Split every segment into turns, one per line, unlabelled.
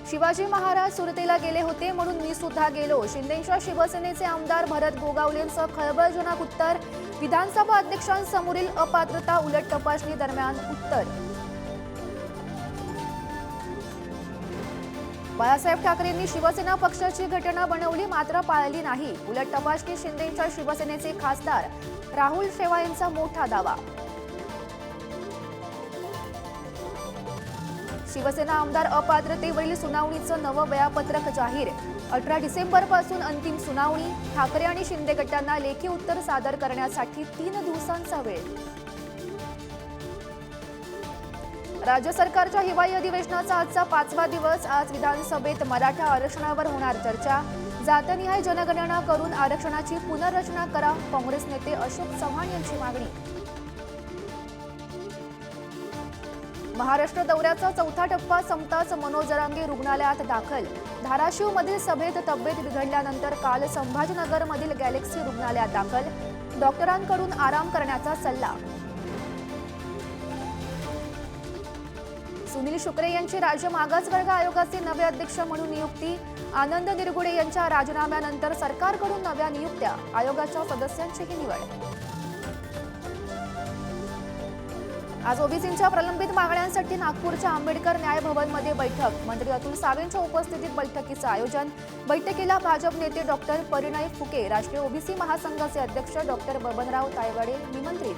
शिवाजी महाराज सुरतेला गेले होते म्हणून मी सुद्धा गेलो. शिंदेच्या शिवसेनेचे आमदार भरत गोगावलेंचं खळबळजनक उत्तर. विधानसभा अध्यक्षांसमोरील अपात्रता उलट तपासणी दरम्यान उत्तर. बाळासाहेब ठाकरेंनी शिवसेना पक्षाची घटना बनवली मात्र पाळली नाही. उलट तपासणी शिंदेच्या शिवसेनेचे खासदार राहुल शेवाळे यांचा मोठा दावा. शिवसेना आमदार अपात्रतेवरील सुनावणीचं नवं वेळापत्रक जाहीर. 18 डिसेंबरपासून अंतिम सुनावणी. ठाकरे आणि शिंदे गटांना लेखी उत्तर सादर करण्यासाठी 3 दिवसांचा वेळ. राज्य सरकारच्या हिवाळी अधिवेशनाचा आजचा 5वा दिवस. आज विधानसभेत मराठा आरक्षणावर होणार चर्चा. जातनिहाय जनगणना करून आरक्षणाची पुनर्रचना करा. काँग्रेस नेते अशोक चव्हाण यांची मागणी. महाराष्ट्र दौऱ्याचा 4था टप्पा संपताच मनोज जरांगे रुग्णालयात दाखल. धाराशिवमधील सभेत तब्येत बिघडल्यानंतर काल संभाजीनगरमधील गॅलेक्सी रुग्णालयात दाखल. डॉक्टरांकडून आराम करण्याचा सल्ला. सुनील शुक्रे यांची राज्य मागासवर्ग आयोगाचे नवे अध्यक्ष म्हणून नियुक्ती. आनंद निरगुडे यांच्या राजीनाम्यानंतर सरकारकडून नव्या नियुक्त्या. आयोगाच्या सदस्यांचीही निवड. आज ओबीसींच्या प्रलंबित मागण्यांसाठी नागपूरच्या आंबेडकर न्याय भवनमध्ये बैठक. मंत्री अतुल सावेंच्या उपस्थितीत बैठकीचं आयोजन. बैठकीला भाजप नेते डॉक्टर परिणय फुके, राष्ट्रीय ओबीसी महासंघाचे अध्यक्ष डॉक्टर बबनराव तायवाडे निमंत्रित.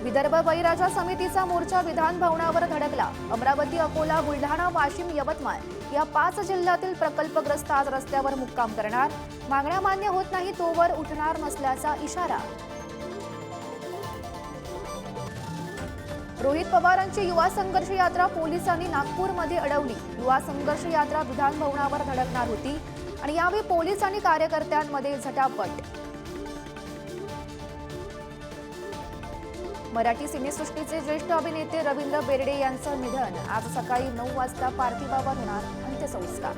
विदर्भ बळीराजा समितीचा मोर्चा विधान भवनावर धडकला. अमरावती, अकोला, बुलढाणा, वाशिम, यवतमाळ या 5 जिल्ह्यातील प्रकल्पग्रस्त आज रस्त्यावर मुक्काम करणार. मागण्या मान्य होत नाही तोवर उठणार नसल्याचा इशारा. रोहित पवारांची युवा संघर्ष यात्रा पोलिसांनी नागपूरमध्ये अडवली. युवा संघर्ष यात्रा विधान भवनावर धडकणार होती आणि यावेळी पोलीस आणि कार्यकर्त्यांमध्ये झटापट. मराठी सिनेसृष्टीचे ज्येष्ठ अभिनेते रवींद्र बेर्डे यांचं निधन. आज सकाळी 9 वाजता पार्थिवावर होणार अंत्यसंस्कार.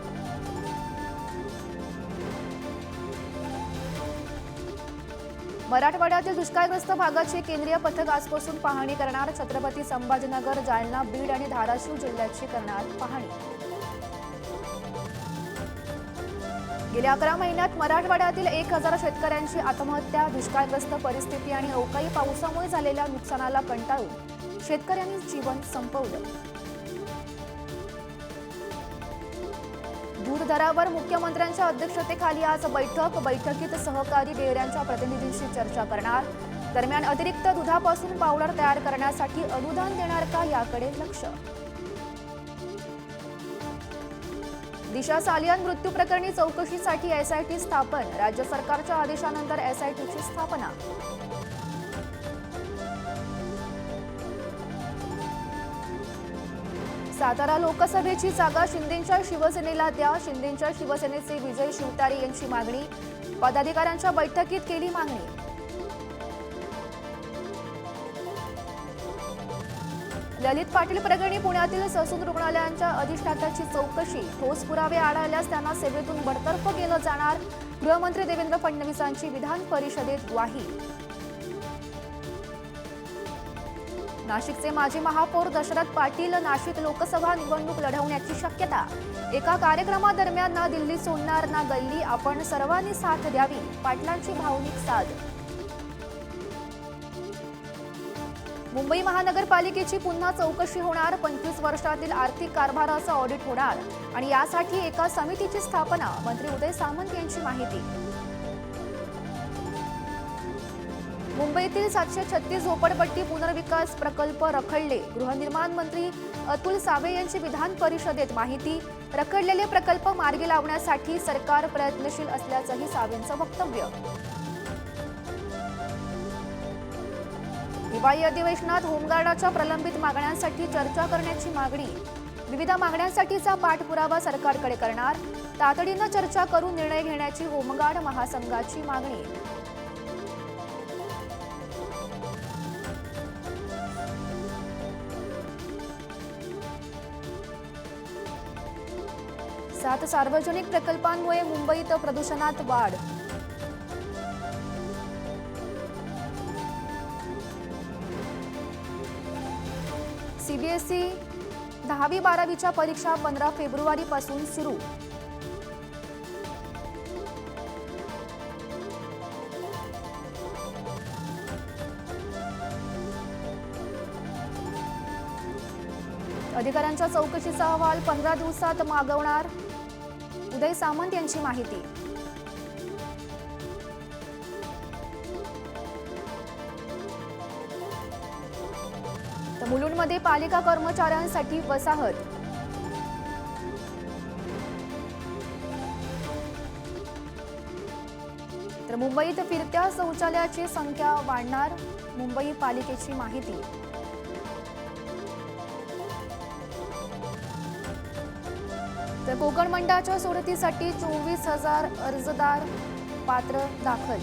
मराठवाड्यातील दुष्काळग्रस्त भागाची केंद्रीय पथक आजपासून पाहणी करणार. छत्रपती संभाजीनगर, जालना, बीड आणि धाराशिव जिल्ह्याची करणार पाहणी. गेल्या 11 महिन्यात मराठवाड्यातील 1000 शेतकऱ्यांची आत्महत्या. दुष्काळग्रस्त परिस्थिती आणि अवकाळी पावसामुळे झालेल्या नुकसानाला कंटाळून शेतकऱ्यांनी जीवन संपवलं. दूध दरावर मुख्यमंत्र्यांच्या अध्यक्षतेखाली आज बैठक. बैठकीत सहकारी डेअऱ्यांच्या प्रतिनिधींशी चर्चा करणार. दरम्यान अतिरिक्त दुधापासून पावडर तयार करण्यासाठी अनुदान देणार का याकडे लक्ष. दिशा सालियान मृत्यू प्रकरणी चौकशीसाठी एसआयटी स्थापन. राज्य सरकारच्या आदेशानंतर एसआयटीची स्थापना. सातारा लोकसभेची जागा शिंदेच्या शिवसेनेला द्या. शिंदेच्या शिवसेनेचे विजय शिवतारे यांची मागणी. पदाधिकाऱ्यांच्या बैठकीत केली मागणी. ललित पाटील प्रकरणी पुण्यातील ससून रुग्णालयांच्या अधिष्ठात्याची चौकशी. ठोस पुरावे आढळल्यास त्यांना सेवेतून बडतर्फ केलं जाणार. गृहमंत्री देवेंद्र फडणवीसांची विधान परिषदेत ग्वाही. नाशिकचे माजी महापौर दशरथ पाटील नाशिक लोकसभा निवडणूक लढवण्याची शक्यता. एका कार्यक्रमादरम्यान ना दिल्ली सोडणार ना गल्ली, आपण सर्वांनी साथ द्यावी, पाटलांची भावनिक साद. मुंबई महानगरपालिकेची पुन्हा चौकशी होणार. 25 वर्षातील आर्थिक कारभाराचं ऑडिट होणार आणि यासाठी एका समितीची स्थापना. मंत्री उदय सामंत यांची माहिती. मुंबईतील 736 झोपडपट्टी पुनर्विकास प्रकल्प रखडले. गृहनिर्माण मंत्री अतुल सावे यांची विधान परिषदेत माहिती. रखडलेले प्रकल्प मार्गी लावण्यासाठी सरकार प्रयत्नशील असल्याचंही सावेंचं वक्तव्य. हिवाळी अधिवेशनात होमगार्डाच्या प्रलंबित मागण्यांसाठी चर्चा करण्याची मागणी. विविध मागण्यांसाठीचा पाठपुरावा सरकारकडे करणार. तातडीनं चर्चा करून निर्णय घेण्याची होमगार्ड महासंघाची मागणी. सात सार्वजनिक प्रकल्पांमुळे मुंबईत प्रदूषणात वाढ. सीबीएसई 10वी-12वीच्या परीक्षा 15 फेब्रुवारीपासून सुरू. अधिकाऱ्यांच्या चौकशीचा अहवाल 15 दिवसात मागवणार. उदय सामंत यांची माहिती. तर मुलुंडमध्ये पालिका कर्मचाऱ्यांसाठी वसाहत. तर मुंबईत फिरत्या शौचालयाची संख्या वाढणार. मुंबई पालिकेची माहिती. तर कोकण मंडळाच्या सोडतीसाठी 24,000 अर्जदार पात्र दाखल.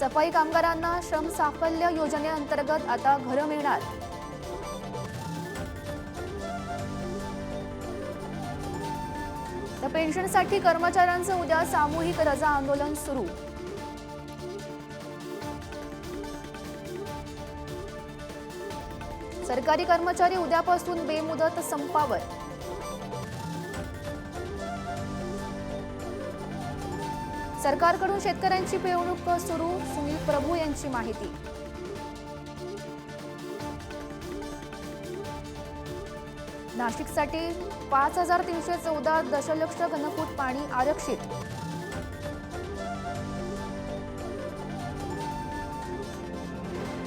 सफाई कामगारांना श्रम साफल्य योजनेअंतर्गत आता घरं मिळणार. तर पेन्शनसाठी कर्मचाऱ्यांचं उद्या सामूहिक रजा आंदोलन सुरू. सरकारी कर्मचारी उद्यापासून बेमुदत संपावर. सरकारकडून शेतकऱ्यांची पिळवणूक सुरू. सुनील प्रभू यांची माहिती. नाशिकसाठी 5,314 दशलक्ष घनफूट पाणी आरक्षित.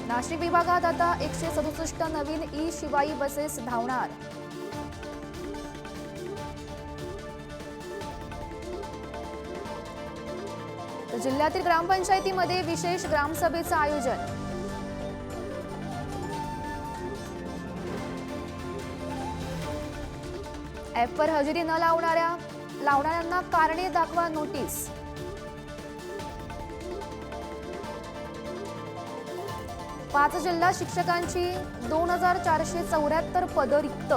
नाशिक विभागात आता 167 नवीन ई शिवाई बसेस धावणार. जिल्ह्यातील ग्रामपंचायतीमध्ये विशेष ग्रामसभेचं आयोजन. ॲपवर हजेरी न लावणाऱ्यांना कारणे दाखवा नोटीस. पाच जिल्हा शिक्षकांची 2,474 पदं रिक्त.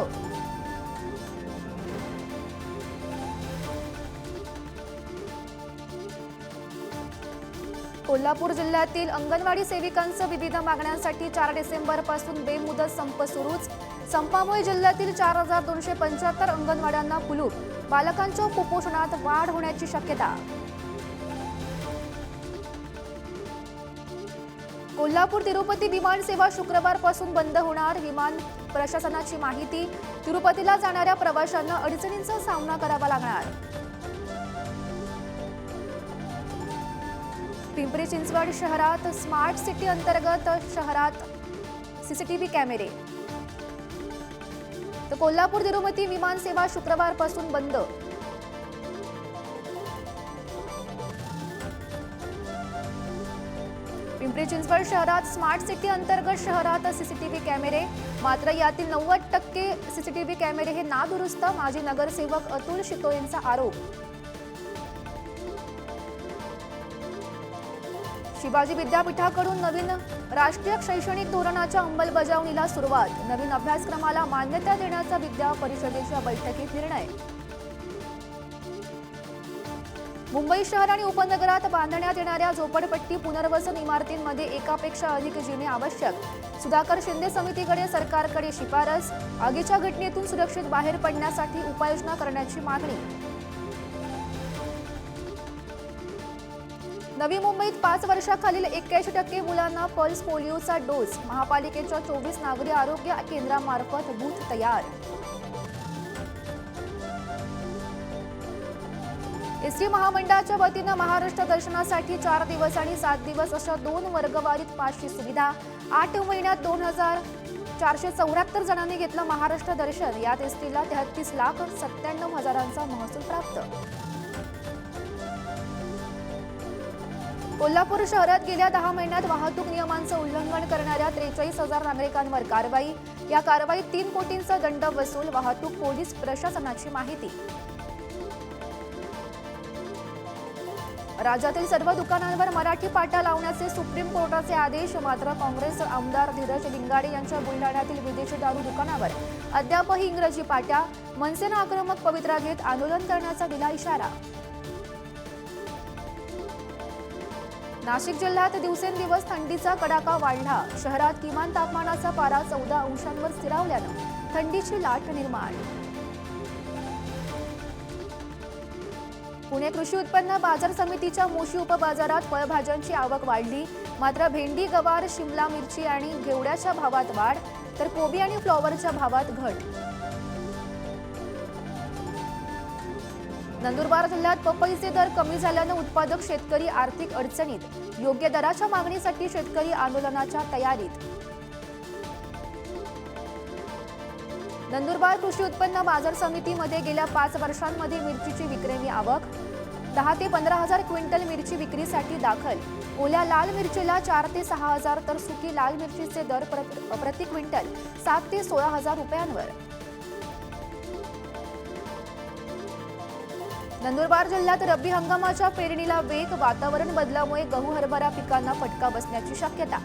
कोल्हापूर जिल्ह्यातील अंगणवाडी सेविकांचं विविध मागण्यांसाठी 4 डिसेंबरपासून बेमुदत संप सुरूच. संपामुळे जिल्ह्यातील 4,275 अंगणवाड्यांना कुलूप. बालकांच्या कुपोषणात वाढ होण्याची शक्यता. कोल्हापूर तिरुपती विमान सेवा शुक्रवारपासून बंद होणार. विमान प्रशासनाची माहिती. तिरुपतीला जाणाऱ्या प्रवाशांना अडचणींचा सामना करावा लागणार. पिंपरी चिंचवड शहरात स्मार्ट सिटी अंतर्गत शहरात सीसीटीव्ही कॅमेरे. तर कोल्हापूर तिरुपती विमान सेवा शुक्रवारपासून बंद. पिंपरी चिंचवड शहरात स्मार्ट सिटी अंतर्गत शहरात सीसीटीव्ही कॅमेरे. मात्र यातील 90% सीसीटीव्ही कॅमेरे हे नादुरुस्त. माजी नगरसेवक अतुल शितोळेंचा आरोप. शिवाजी विद्यापीठाकडून नवीन राष्ट्रीय शैक्षणिक धोरणाच्या अंमलबजावणीला सुरुवात. नवीन अभ्यासक्रमाला मान्यता देण्याचा विद्या परिषदेच्या बैठकीत निर्णय. मुंबई शहर आणि उपनगरात बांधण्यात येणाऱ्या झोपडपट्टी पुनर्वसन इमारतींमध्ये एकापेक्षा अधिक जिने आवश्यक. सुधाकर शिंदे समितीकडे सरकारकडे शिफारस. आगीच्या घटनेतून सुरक्षित बाहेर पडण्यासाठी उपाययोजना करण्याची मागणी. नवी मुंबईत 5 वर्षाखालील 81% मुलांना पल्स पोलिओचा डोस. महापालिकेच्या 24 नागरी आरोग्य केंद्रामार्फत बूथ तयार. एसटी महामंडळाच्या वतीनं महाराष्ट्र दर्शनासाठी 4 दिवस आणि 7 दिवस अशा 2 वर्गवारीत पासची सुविधा. 8 महिन्यात 2,474 जणांनी घेतलं महाराष्ट्र दर्शन. यात एसटीला 33,97,000चा महसूल प्राप्त. कोल्हापूर शहरात गेल्या 10 महिन्यात वाहतूक नियमांचं उल्लंघन करणाऱ्या 43,000 नागरिकांवर कारवाई. या कारवाईत 3 कोटींचा दंड वसूल. वाहतूक पोलीस प्रशासनाची माहिती. राज्यातील सर्व दुकानांवर मराठी पाटा लावण्याचे सुप्रीम कोर्टाचे आदेश. मात्र काँग्रेस आमदार धीरज लिंगाडे यांच्या बुलढाण्यातील विदेशी दारू दुकानावर अद्यापही इंग्रजी पाट्या. मनसेनं आक्रमक पवित्रा घेत आंदोलन करण्याचा दिला इशारा. नाशिक जिल्ह्यात दिवसेंदिवस थंडीचा कडाका वाढला. शहरात किमान तापमानाचा पारा 14 अंशांवर स्थिरावल्यानं थंडीची लाट निर्माण. पुणे कृषी उत्पन्न बाजार समितीच्या मोशी उपबाजारात फळभाज्यांची आवक वाढली. मात्र भेंडी, गवार, शिमला मिरची आणि घेवड्याच्या भावात वाढ, तर कोबी आणि फ्लॉवरच्या भावात घट. नंदुरबार जिल्ह्यात पपईचे दर कमी झाल्यानं उत्पादक शेतकरी आर्थिक अडचणीत. योग्य दराच्या मागणीसाठी शेतकरी आंदोलनाच्या तयारीत. नंदुरबार कृषी उत्पन्न बाजार समितीमध्ये गेल्या 5 वर्षांमध्ये मिरचीची विक्रमी आवक. 10 ते 15 हजार क्विंटल मिरची विक्रीसाठी दाखल. ओल्या लाल मिरचीला 4 ते 6 हजार तर सुकी लाल मिरचीचे दर प्रति क्विंटल 7 ते 16 हजार रुपयांवर. नंदुरबार जिल्ह्यात रब्बी हंगामाच्या पेरणीला वेग. वातावरण बदलामुळे गहू हरभरा पिकांना फटका बसण्याची शक्यता.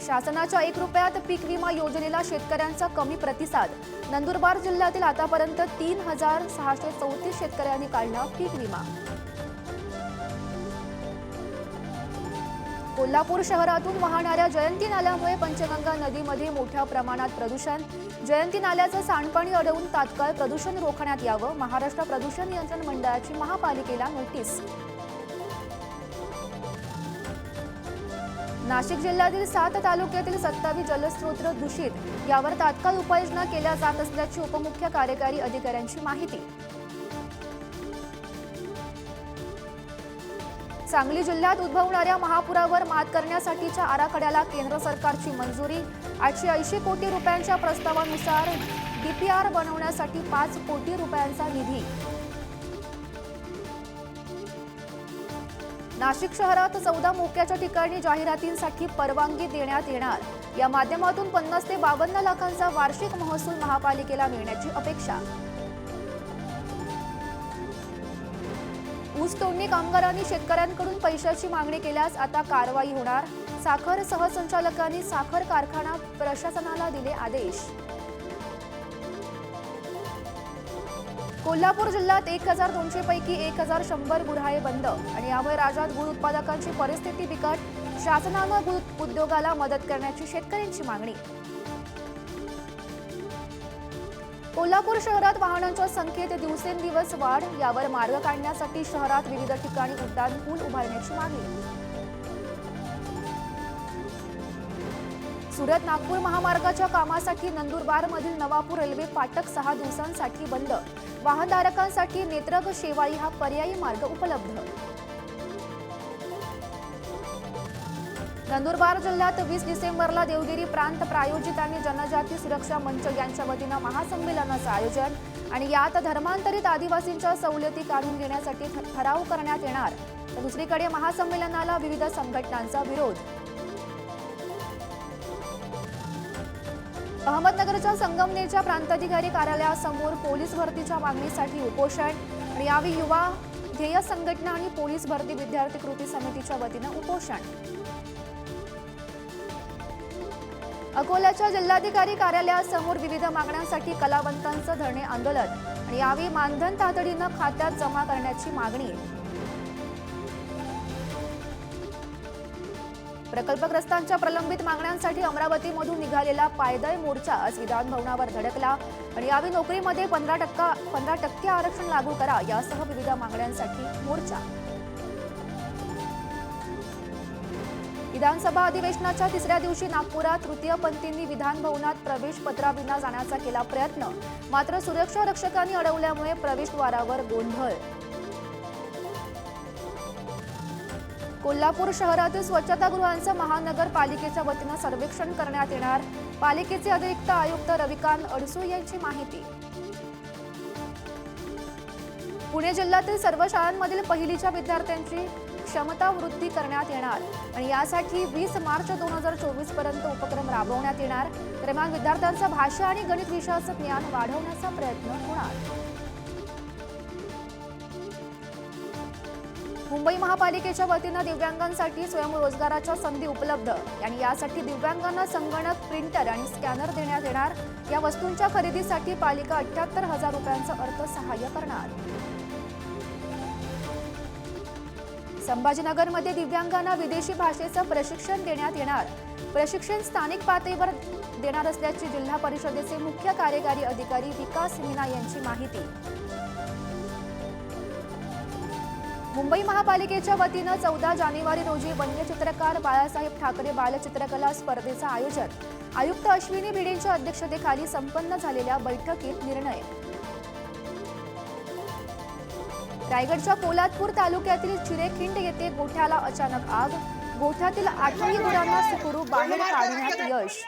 शासनाच्या 1 रुपयात पीक विमा योजनेला शेतकऱ्यांचा कमी प्रतिसाद. नंदुरबार जिल्ह्यातील आतापर्यंत 3634 शेतकऱ्यांनी काढला पीक विमा. कोल्हापूर शहरातून वाहणाऱ्या जयंती नाल्यामुळे पंचगंगा नदीमध्ये मोठ्या प्रमाणात प्रदूषण. जयंती नाल्याचं सांडपाणी अडवून तात्काळ प्रदूषण रोखण्यात यावं. महाराष्ट्र प्रदूषण नियंत्रण मंडळाची महापालिकेला नोटीस. नाशिक जिल्ह्यातील 7 तालुक्यातील 27 जलस्रोत दूषित. यावर तात्काळ उपाययोजना केल्या जात असल्याची उपमुख्य कार्यकारी अधिकाऱ्यांची माहिती. सांगली जिल्ह्यात उद्भवणाऱ्या महापुरावर मात करण्यासाठीच्या आराखड्याला केंद्र सरकारची मंजुरी. 880 कोटी रुपयांच्या प्रस्तावानुसार डीपीआर बनवण्यासाठी 5 कोटी रुपयांचा निधी. नाशिक शहरात 14 मोक्याच्या ठिकाणी जाहिरातींसाठी परवानगी देण्यात येणार. या माध्यमातून 50 ते 52 लाखांचा वार्षिक महसूल महापालिकेला मिळण्याची अपेक्षा. ऊस तोडणी कामगारांनी शेतकऱ्यांकडून पैशाची मागणी केल्यास आता कारवाई होणार. साखर सहसंचालकांनी साखर कारखाना प्रशासनाला दिले आदेश. कोल्हापूर जिल्ह्यात 1200 पैकी 1100 गुऱ्हाळे बंद आणि यामुळे राज्यात गुळ उत्पादकांची परिस्थिती बिकट. शासनानं गुळ उद्योगाला मदत करण्याची शेतकऱ्यांची मागणी. कोल्हापूर शहरात वाहनांच्या संख्येत दिवसेंदिवस वाढ. यावर मार्ग काढण्यासाठी शहरात विविध ठिकाणी उड्डाणपूल उभारण्याची मागणी. सुरत नागपूर महामार्गाच्या कामासाठी नंदुरबारमधील नवापूर रेल्वे फाटक 6 दिवसांसाठी बंद. वाहनधारकांसाठी नेत्रग शेवाई हा पर्यायी मार्ग उपलब्ध. नंदुरबार जिल्ह्यात 20 डिसेंबरला देवगिरी प्रांत प्रायोजित आणि जनजाती सुरक्षा मंच यांच्या वतीनं महासंमेलनाचं आयोजन आणि यात धर्मांतरित आदिवासींच्या सवलती काढून घेण्यासाठी ठराव करण्यात येणार. तर दुसरीकडे महासंमेलनाला विविध संघटनांचा विरोध. अहमदनगरच्या संगमनेरच्या प्रांताधिकारी कार्यालयासमोर पोलीस भरतीच्या मागणीसाठी उपोषण आणि यावेळी युवा ध्येय संघटना आणि पोलीस भरती विद्यार्थी कृती समितीच्या वतीनं उपोषण. अकोल्याच्या जिल्हाधिकारी कार्यालयासमोर विविध मागण्यांसाठी कलावंतांचं धरणे आंदोलन आणि यावेळी मानधन तातडीनं खात्यात जमा करण्याची मागणी. प्रकल्पग्रस्तांच्या प्रलंबित मागण्यांसाठी अमरावतीमधून निघालेला पायदळ मोर्चा आज विधान भवनावर धडकला आणि यावेळी नोकरीमध्ये 15% आरक्षण लागू करा यासह विविध मागण्यांसाठी मोर्चा. विधानसभा अधिवेशनाच्या 3ऱ्या दिवशी नागपुरात तृतीयपंथींनी विधान भवनात प्रवेशपत्राविना जाण्याचा केला प्रयत्न. मात्र सुरक्षा रक्षकांनी अडवल्यामुळे प्रवेशद्वारावर गोंधळ. कोल्हापूर शहरातील स्वच्छतागृहांचं महानगरपालिकेच्या वतीनं सर्वेक्षण करण्यात येणार. पालिकेचे अतिरिक्त आयुक्त रविकांत अडसूळ यांची माहिती. पुणे जिल्ह्यातील सर्व शाळांमधील पहिलीच्या विद्यार्थ्यांची क्षमता वृद्धी करण्यात येणार आणि यासाठी 20 मार्च 2024 पर्यंत उपक्रम राबवण्यात येणार. दरम्यान विद्यार्थ्यांचं भाषा आणि गणित विषयाचं ज्ञान वाढवण्याचा प्रयत्न होणार. मुंबई महापालिकेच्या वतीनं दिव्यांगांसाठी स्वयंरोजगाराच्या संधी उपलब्ध आणि यासाठी दिव्यांगांना संगणक, प्रिंटर आणि स्कॅनर देण्यात येणार. या वस्तूंच्या खरेदीसाठी पालिका 78,000 रुपयांचं अर्थसहाय्य करणार. संभाजीनगरमध्ये दिव्यांगांना विदेशी भाषेचं प्रशिक्षण देण्यात येणार. प्रशिक्षण स्थानिक पातळीवर देणार असल्याची जिल्हा परिषदेचे मुख्य कार्यकारी अधिकारी विकास मीना यांची माहिती. मुंबई महापालिकेच्या वतीनं 14 जानेवारी रोजी वन्यचित्रकार बाळासाहेब ठाकरे बालचित्रकला स्पर्धेचं आयोजन. आयुक्त अश्विनी भिडेंच्या अध्यक्षतेखाली संपन्न झालेल्या बैठकीत निर्णय. रायगडच्या पोलादपूर तालुक्यातील चिरेखिंड येथे गोठ्याला अचानक आग. गोठ्यातील 8 गुरांना सुखरूप बाहेर काढण्यात यश.